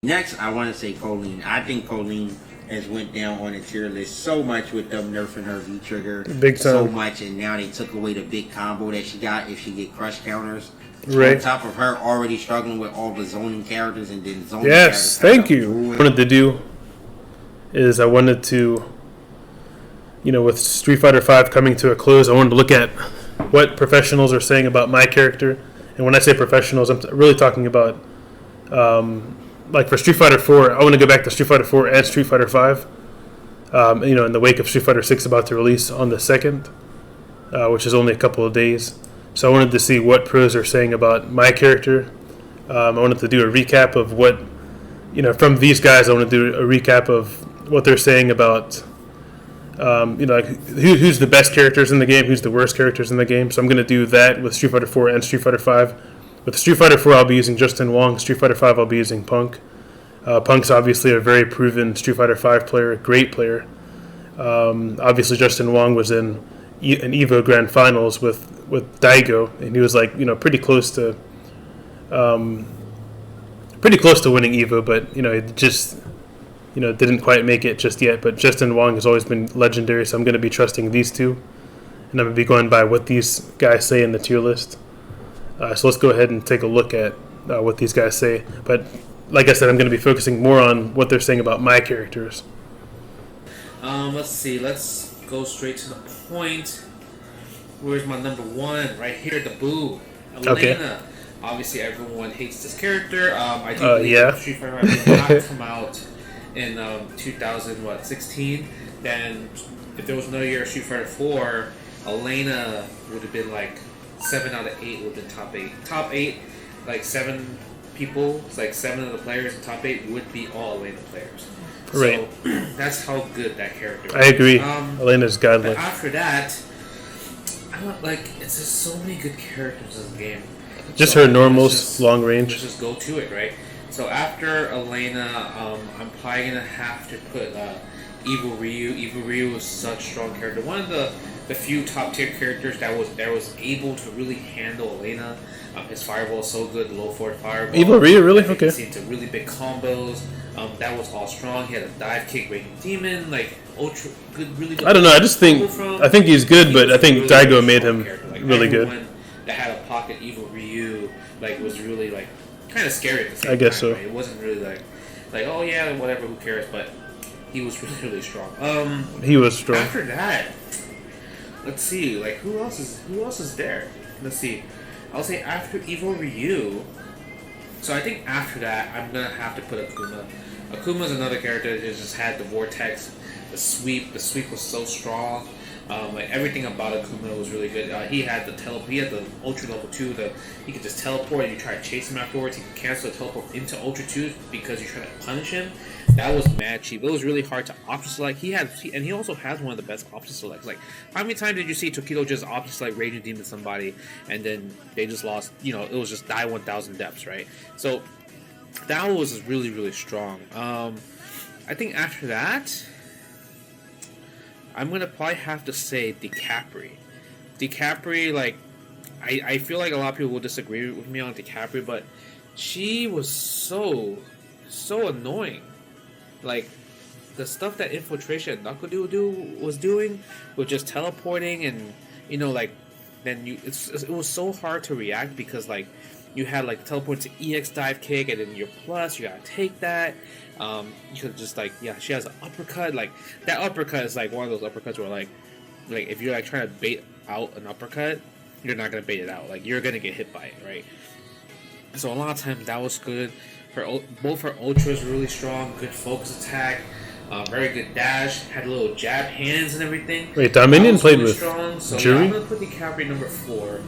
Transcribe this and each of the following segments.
Next, I want to say Kolin. I think Kolin has went down on the tier list so much with them nerfing her V trigger Big time. so much, and now they took away the big combo that she got if she get crush counters. Right. On top of her already struggling with all the zoning characters and then zoning Yes, characters. thank you. What I wanted to do is I wanted to, with Street Fighter V coming to a close, I wanted to look at what professionals are saying about my character. And when I say professionals, I'm really talking about, like for Street Fighter 4, I want to go back to Street Fighter 4 and Street Fighter 5. In the wake of Street Fighter 6 about to release on the 2nd, which is only a couple of days. So I wanted to see what pros are saying about my character. I wanted to do a recap of what, from these guys. I want to do a recap of what they're saying about, like who's the best characters in the game, who's the worst characters in the game. So I'm going to do that with Street Fighter 4 and Street Fighter 5. With Street Fighter 4, I'll be using Justin Wong. Street Fighter 5, I'll be using Punk. Punk's obviously a very proven Street Fighter 5 player, great player. Obviously, Justin Wong was in an EVO Grand Finals with Daigo, and he was pretty close to winning EVO, but it just didn't quite make it just yet. But Justin Wong has always been legendary, so I'm going to be trusting these two, and I'm going to be going by what these guys say in the tier list. So let's go ahead and take a look at what these guys say. But like I said, I'm going to be focusing more on what they're saying about my characters. Let's see. Let's go straight to the point. Where's my number one? Right here, the Boo. Elena. Okay. Obviously, everyone hates this character. I do believe Street Fighter did not come out in 2016. Then, if there was another year of Street Fighter 4, Elena would have been like 7 out of 8 would have been top 8. Top 8, like 7 people, it's like 7 of the players in top 8 would be all Elena players. Right. So that's how good that character is. I agree. Elena's godlike. But after that, it's just so many good characters in the game. Just so her normals, long range. Let's just go to it, right? So after Elena, I'm probably gonna have to put Evil Ryu. Evil Ryu is such a strong character. One of the few top tier characters that was able to really handle Elena. His fireball is so good, low forward fireball. Evil Ryu, really? Okay. He's into really big combos. That was all strong. He had a dive kick, Raging Demon, like ultra good, really good. I don't know. I think he's good, but I think really, Daigo really made him really good. That had a pocket Evil Ryu, was really kind of scary at the same time. I guess so. Right? It wasn't really like oh yeah, whatever, who cares? But he was really, really strong. He was strong. After that, let's see, who else is there? Let's see. I'll say after Evil Ryu. So I think after that, I'm gonna have to put Akuma. Akuma's another character that just had the vortex, the sweep. The sweep was so strong. Everything about Akuma was really good. He had the teleport. He had the Ultra Level 2. He could just teleport and you try to chase him afterwards. He could cancel the teleport into Ultra 2 because you're trying to punish him. That was mad cheap. It was really hard to option select. And he also has one of the best option selects. How many times did you see Tokido just option select Raging Demon somebody and then they just lost? It was just die 1,000 depths, right? So that was really, really strong. I think after that, I'm going to probably have to say DiCapri. DiCapri, I feel like a lot of people will disagree with me on DiCapri, but she was so annoying. The stuff that Infiltration Knuckle was doing with just teleporting and, then it was so hard to react because, you had, teleport to EX dive kick and then your plus, you gotta take that. You could just she has an uppercut. That uppercut is one of those uppercuts where if you're trying to bait out an uppercut, you're not gonna bait it out. You're gonna get hit by it, right? So a lot of times that was good. Both her ultras were really strong. Good focus attack. Very good dash. Had little jab hands and everything. Wait, Dominion played really with strong. So Jury? I'm gonna put DiCaprio number 4.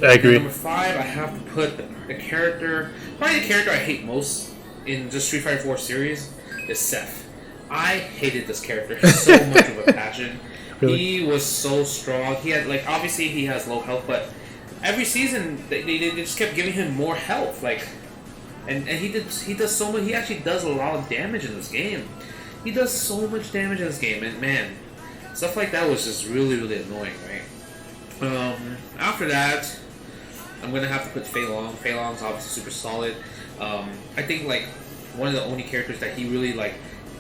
I agree. Number 5, I have to put the character. Probably the character I hate most in the Street Fighter 4 series is Seth. I hated this character so much of a passion. Really? He was so strong. He had obviously he has low health, but every season they just kept giving him more health. And he does so much. He actually does a lot of damage in this game. He does so much damage in this game, and man, stuff like that was just really, really annoying, right? After that, I'm gonna have to put Fei Long. Fei Long's obviously super solid. I think one of the only characters that he really like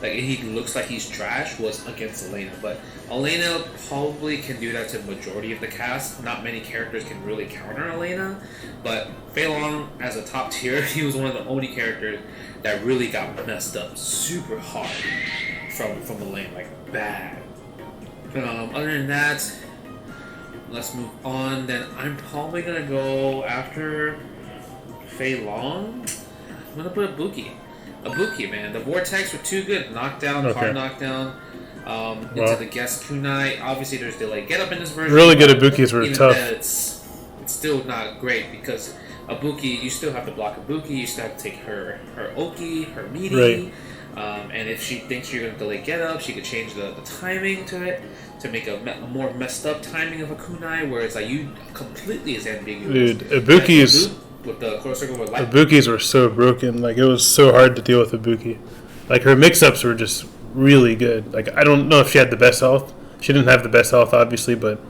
he looks like he's trash was against Elena. But Elena probably can do that to the majority of the cast. Not many characters can really counter Elena, but Fei Long as a top tier, he was one of the only characters that really got messed up super hard from Elena, like bad. Other than that, let's move on. Then I'm probably gonna go after Fei Long. I'm gonna put Ibuki, man. The Vortex were too good. Knockdown, hard knockdown. Into the guest kunai. Obviously, there's delay get up in this version. Really good Ibukis were tough. It's still not great because Ibuki, you still have to block Ibuki. You still have to take her Oki, her meaty. Right. And if she thinks you're going to delay get up, she could change the timing to it to make a more messed up timing of a kunai, where it's like you completely is ambiguous. Dude, Ibukis with the close circle with light. Ibukis were so broken. Like, it was so hard to deal with Ibuki. Like, her mix-ups were just really good. Like, I don't know if she had the best health. She didn't have the best health, obviously, but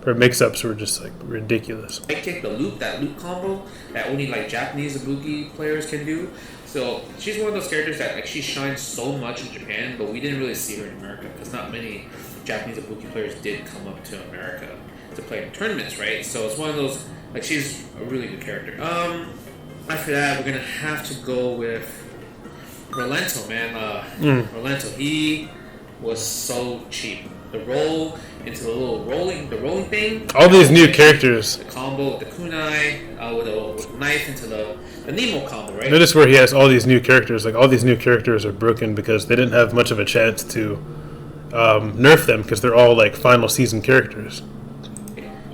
her mix-ups were just, like, ridiculous. Light kick, that loop combo that only, like, Japanese Ibuki players can do. So, she's one of those characters that, like, she shines so much in Japan, but we didn't really see her in America, because not many Japanese Ibuki players did come up to America to play in tournaments, right? So, it's one of those, like, she's a really good character. After that, we're gonna have to go with Rolento, man. Rolento, he was so cheap. The roll into the rolling thing. All these new characters. The combo with the kunai, with the knife into the Nemo combo, right? Notice where he has all these new characters. Like, all these new characters are broken because they didn't have much of a chance to nerf them because they're all, like, final season characters.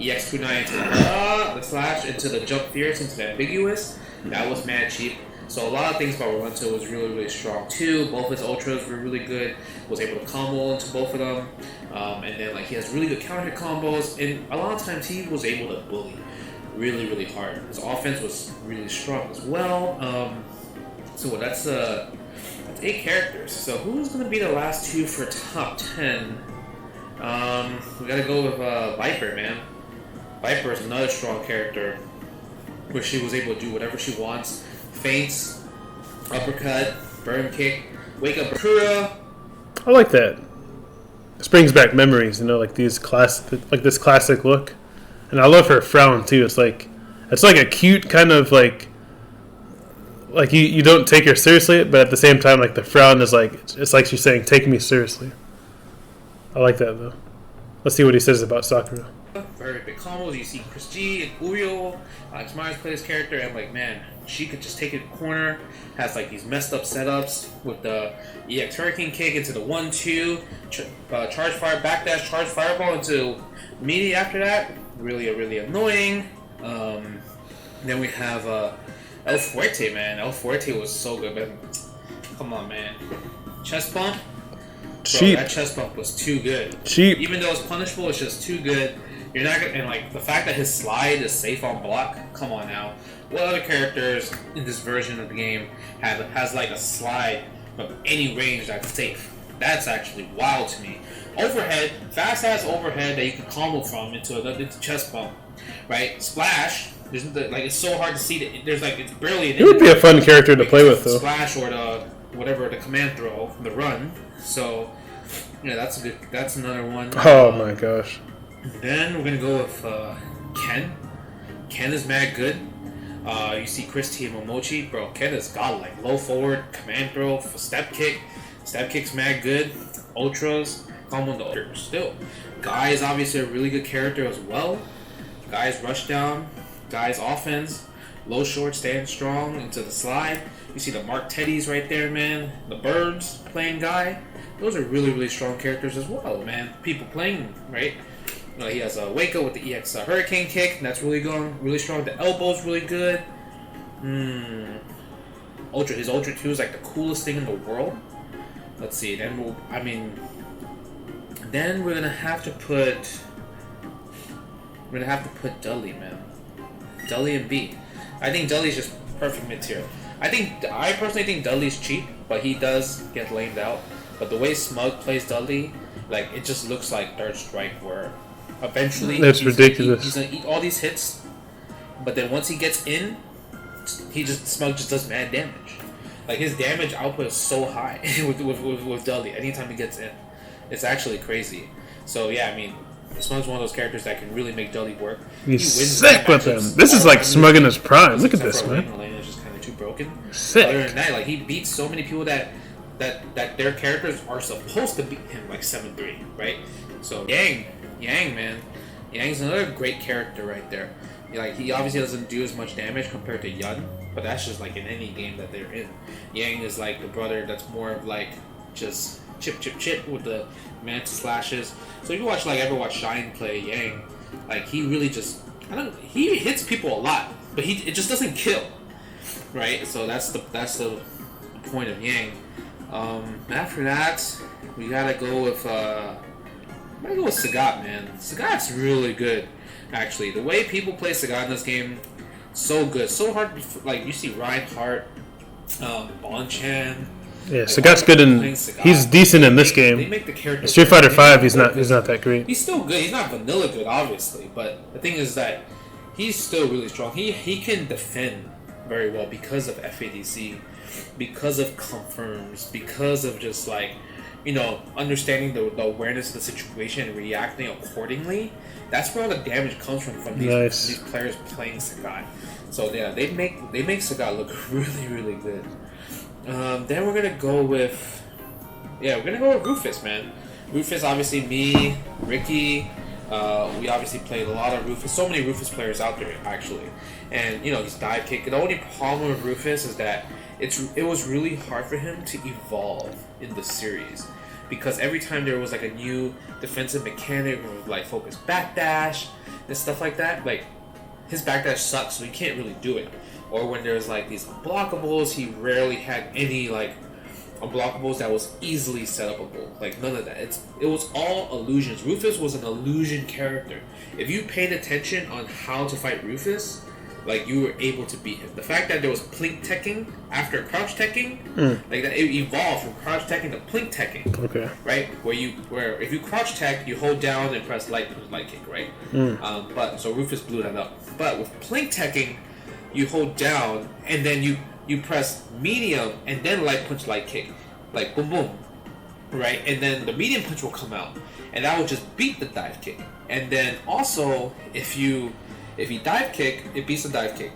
EX kunai into the slash, into the jump fierce, into the ambiguous. That was mad cheap. So a lot of things about Rolento was really, really strong too. Both his ultras were really good. Was able to combo into both of them. And then, like, he has really good counter hit combos. And a lot of times he was able to bully really, really hard. His offense was really strong as well. So that's 8 characters. So who's going to be the last 2 for top 10? We got to go with Viper, man. Viper is another strong character where she was able to do whatever she wants. Feints, uppercut, burn kick, wake up Bakura. I like that. This brings back memories, you know, like this classic look. And I love her frown too. It's like a cute kind of like you don't take her seriously, but at the same time, like, the frown is like, it's like she's saying, "Take me seriously." I like that though. Let's see what he says about Sakura. Very big combos. You see Chris G and Uriel. Alex Myers played this character, and, like, man, she could just take it corner. Has, like, these messed up setups with the EX Hurricane kick into the 1-2, charge fire, backdash, charge fireball into meaty after that. Really annoying. Then we have El Fuerte, man. El Fuerte was so good, man. Come on, man. Chest bump. Bro, that chest bump was too good. Cheap. Even though it's punishable, it's just too good. You're not gonna, and, like, the fact that his slide is safe on block. Come on now. What other characters in this version of the game has like a slide from any range that's safe? That's actually wild to me. Overhead, fast ass overhead that you can combo from into chest bump, right? Splash. It's so hard to see that there's, like, it's barely. It would be a fun character to play with, though. Splash or the command throw, the run. So, yeah, that's another one. Oh my gosh. Then we're gonna go with Ken. Ken is mad good. You see Chris T and Momochi, bro. Ken is godlike. Low forward, command throw, step kick. Step kick's mad good. Ultras, combo the ultras still. Guy is obviously a really good character as well. Guy's rush down. Guy's offense. Low short, stand strong into the slide. You see the Mark Teddies right there, man. The Birds playing Guy. Those are really, really strong characters as well, man. People playing, right? He has a Waco with the EX Hurricane kick. And that's really going really strong. The elbow's really good. His Ultra 2 is like the coolest thing in the world. Let's see. Then we're gonna have to put Dudley, man. Dudley and B. I think Dudley's just perfect mid-tier. I personally think Dudley's cheap, but he does get lamed out. But the way Smug plays Dudley, like, it just looks like Third Strike, where eventually that's ridiculous. He's gonna eat all these hits, but then once he gets in, Smug just does mad damage. Like his damage output is so high with Dudley anytime he gets in. It's actually crazy. So yeah, I mean, Smug's one of those characters that can really make Dudley work. He's sick with him. This is like Smug in his prime. Look at this, man. Elena is just kind of too broken. Sick. Other than that, like he beats so many people that their characters are supposed to beat him like 7-3, right? So Yang, man, Yang's another great character right there. Like he obviously doesn't do as much damage compared to Yun, but that's just like in any game that they're in. Yang is like the brother that's more of like just chip with the mantis slashes. So if you ever watch Shine play Yang, like he really just he hits people a lot, but it just doesn't kill, right? So that's the point of Yang. After that, we gotta go with Sagat, man. Sagat's really good, actually. The way people play Sagat in this game, so good, so hard. Like you see Reinhardt, Bonchan. Yeah, Sagat's good he's decent in this game. They make the character. Street Fighter V, he's not that great. He's still good. He's not vanilla good, obviously, but the thing is that he's still really strong. He can defend very well because of FADC, because of confirms, because of just like, understanding the awareness of the situation and reacting accordingly. That's where all the damage comes from these players playing Sagat. So yeah, they make Sagat look really, really good. Then we're gonna go with Rufus, man. Rufus, obviously me, Ricky. We obviously played a lot of Rufus. So many Rufus players out there, actually. And he's dive kick. The only problem with Rufus is that it was really hard for him to evolve in the series, because every time there was like a new defensive mechanic or like focus backdash and stuff like that, like his backdash sucks, so he can't really do it. Or when there's like these unblockables, he rarely had any like unblockables that was easily set upable. Like none of that. It was all illusions. Rufus was an illusion character. If you paid attention on how to fight Rufus, like you were able to beat him. The fact that there was plink teching after crouch teching, like that, it evolved from crouch teching to plink teching. Okay. Right, where if you crouch tech, you hold down and press light kick, right? But so Rufus blew that up. But with plink teching, you hold down and then you press medium and then light punch, light kick, like boom boom, right? And then the medium punch will come out, and that will just beat the dive kick. And then also if you dive kick, it beats the dive kick.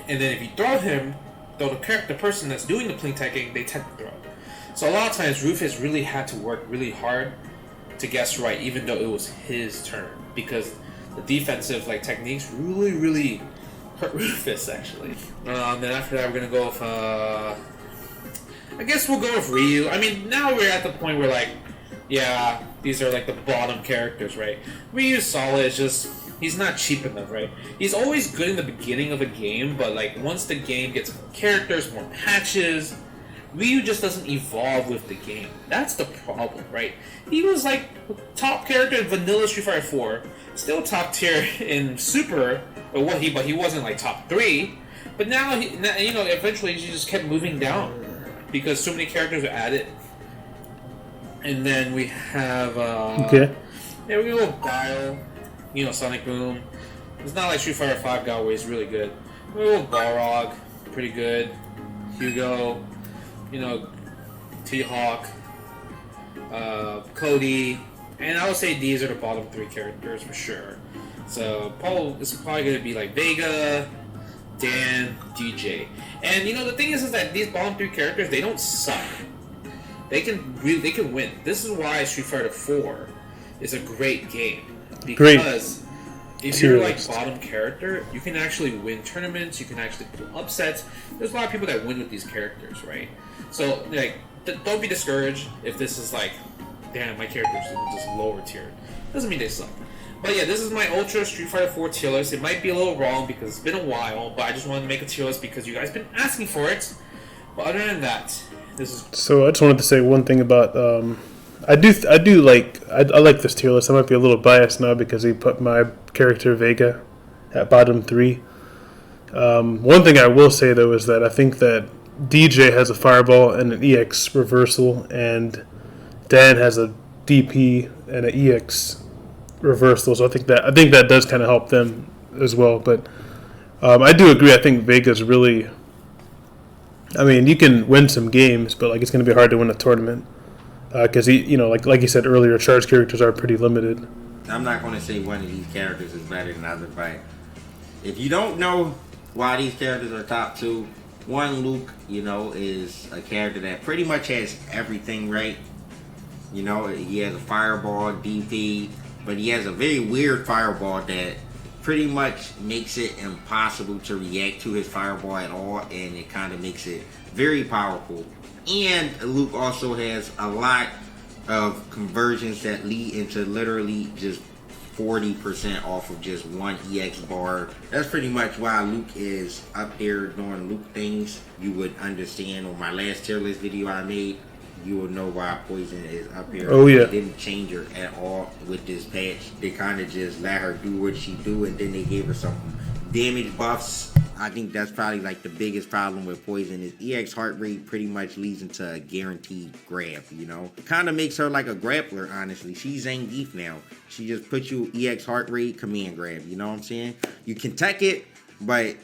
And then if you throw him, the person that's doing the plink teching, they tech the throw. So a lot of times Rufus really had to work really hard to guess right, even though it was his turn, because the defensive techniques really hurt Rufus, actually. Then after that, we're gonna go with I guess we'll go with Ryu. I mean, now we're at the point where these are the bottom characters, right? Ryu's solid. It's just he's not cheap enough, right? He's always good in the beginning of a game, but once the game gets more characters, more patches, Ryu just doesn't evolve with the game. That's the problem, right? He was top character in vanilla Street Fighter 4, still top tier in Super, but he wasn't top 3. But now eventually he just kept moving down because so many characters are added. And then we have we go Guile, Sonic Boom. It's not like Street Fighter 5 Guile where he's really good. We go Balrog, pretty good. Hugo, T-Hawk, Cody, and I would say these are the bottom 3 characters for sure. So it's probably going to be Vega, Dan, DJ. And the thing is that these bottom 3 characters, they don't suck. They can win. This is why Street Fighter 4 is a great game, because if you're bottom character, you can actually win tournaments. You can actually pull upsets. There's a lot of people that win with these characters, right? So don't be discouraged if this is damn, my character's just lower tier. Doesn't mean they suck. But yeah, this is my Ultra Street Fighter 4 tier list. It might be a little wrong because it's been a while, but I just wanted to make a tier list because you guys been asking for it. But other than that, this is. So I just wanted to say one thing about I like this tier list. I might be a little biased now because he put my character Vega at bottom 3. One thing I will say though is that I think that DJ has a fireball and an EX reversal, and Dan has a DP and an EX reversal. So I think that does kind of help them as well. But I do agree. I think Vega's really I mean, you can win some games, but like it's going to be hard to win a tournament because like you said earlier, charge characters are pretty limited. I'm not going to say one of these characters is better than others, but if you don't know why these characters are top two, one, Luke, is a character that pretty much has everything right. He has a fireball, DP, but he has a very weird fireball that pretty much makes it impossible to react to his fireball at all, and it kind of makes it very powerful. And Luke also has a lot of conversions that lead into literally just 40% off of just one EX bar. That's pretty much why Luke is up there doing Luke things. You would understand on my last tier list video I made, you will know why Poison is up here. Oh yeah. They didn't change her at all with this patch. They kind of just let her do what she do, and then they gave her some damage buffs. I think that's probably like the biggest problem with Poison is EX heart rate pretty much leads into a guaranteed grab, It kind of makes her like a grappler, honestly. She's Zangief now. She just puts you EX heart rate, command grab, you know what I'm saying? You can tech it, but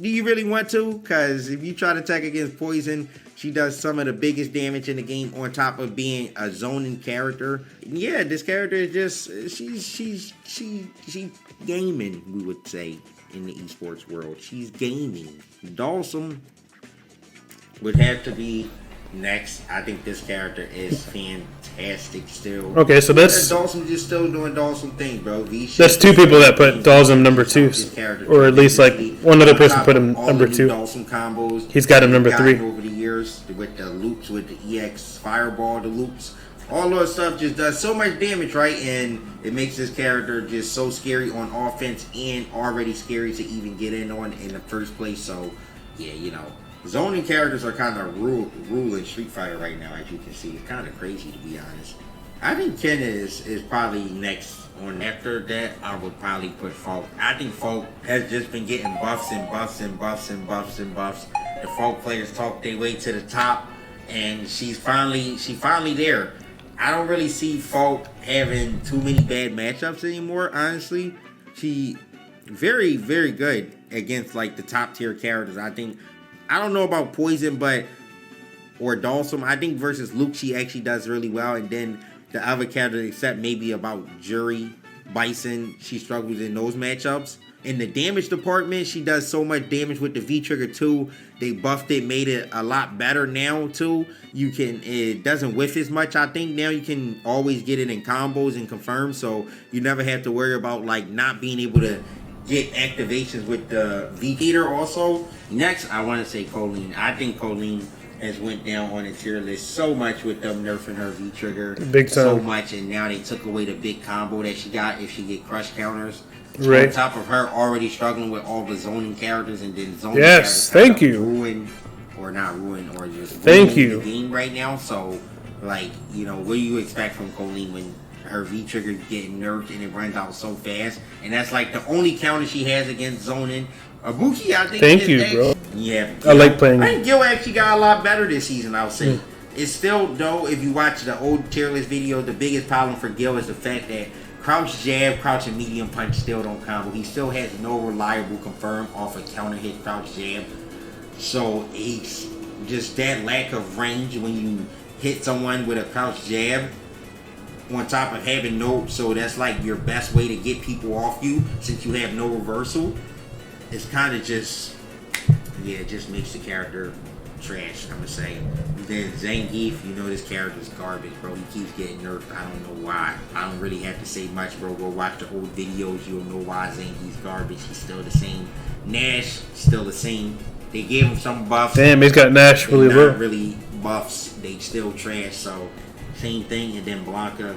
do you really want to? Because if you try to tech against Poison, she does some of the biggest damage in the game on top of being a zoning character. Yeah, this character is just, she's gaming, we would say, in the esports world. She's gaming. Dawson would have to be next. I think this character is fantastic still. Okay, so that's Dawson just still doing Dawson things, bro. That's two people that put Dawson number two, or at least like one other person put him number two. Dawson combos. He's got him number three over the years with the loops, with the EX fireball, the loops. All that stuff just does so much damage, right? And it makes this character just so scary on offense and already scary to even get in on in the first place. So, yeah, zoning characters are kind of ruling Street Fighter right now, as you can see. It's kind of crazy, to be honest. I think Ken is probably next on. After that, I would probably put Falke. I think Falke has just been getting buffs and buffs and buffs and buffs and buffs. The Falke players talk their way to the top, and she's finally there. I don't really see Falke having too many bad matchups anymore, honestly. She very, very good against like the top tier characters. I don't know about Poison, or Dawson. I think versus Luke, she actually does really well. And then the other characters, except maybe about Jury, Bison, she struggles in those matchups. In the damage department, she does so much damage with the V-Trigger too. They buffed it, made it a lot better now too. It doesn't whiff as much, I think. Now you can always get it in combos and confirm, so you never have to worry about like not being able to get activations with the V-Gator also. Next, I want to say Kolin. I think Kolin has went down on the tier list so much with them nerfing her V-Trigger. Big time. So much, and now they took away the big combo that she got if she get crush counters. Right. On top of her already struggling with all the zoning characters, and then zoning yes, thank you. Ruin, or not ruin, or just thank you. The game right now. So, like, what do you expect from Kolin when her V-Trigger getting nerfed and it runs out so fast? And that's like the only counter she has against zoning. Abuki, I think. Thank you, bro. Yeah, I like playing. I think Gil actually got a lot better this season, I would say. It's still, though, if you watch the old tier list video, the biggest problem for Gil is the fact that crouch jab, crouch and medium punch still don't combo. He still has no reliable confirm off a counter hit crouch jab. So it's just that lack of range when you hit someone with a crouch jab on top of having no, so that's like your best way to get people off you since you have no reversal. It's kind of just, it just makes the character trash, I'm gonna say. Then Zangief, this character's garbage, bro. He keeps getting nerfed. I don't know why. I don't really have to say much, bro. Go watch the old videos. You'll know why Zangief's garbage. He's still the same. Nash, still the same. They gave him some buffs. Damn, he's got Nash really low. Not really buffs. They still trash. So same thing. And then Blanca,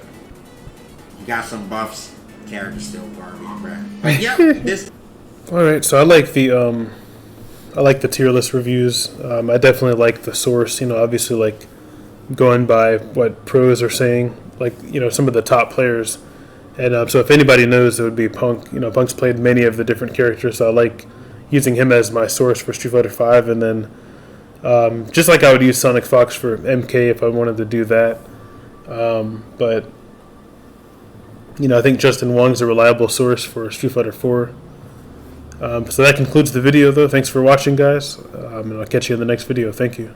he got some buffs. Character's still garbage, bro. But yeah, this. All right, so I like the tier list reviews. I definitely like the source. Obviously, like going by what pros are saying, like some of the top players. And so if anybody knows, it would be Punk. Punk's played many of the different characters, so I like using him as my source for Street Fighter V. And then just like I would use Sonic Fox for MK if I wanted to do that. But I think Justin Wong's a reliable source for Street Fighter 4. So that concludes the video, though. Thanks for watching, guys, and I'll catch you in the next video. Thank you.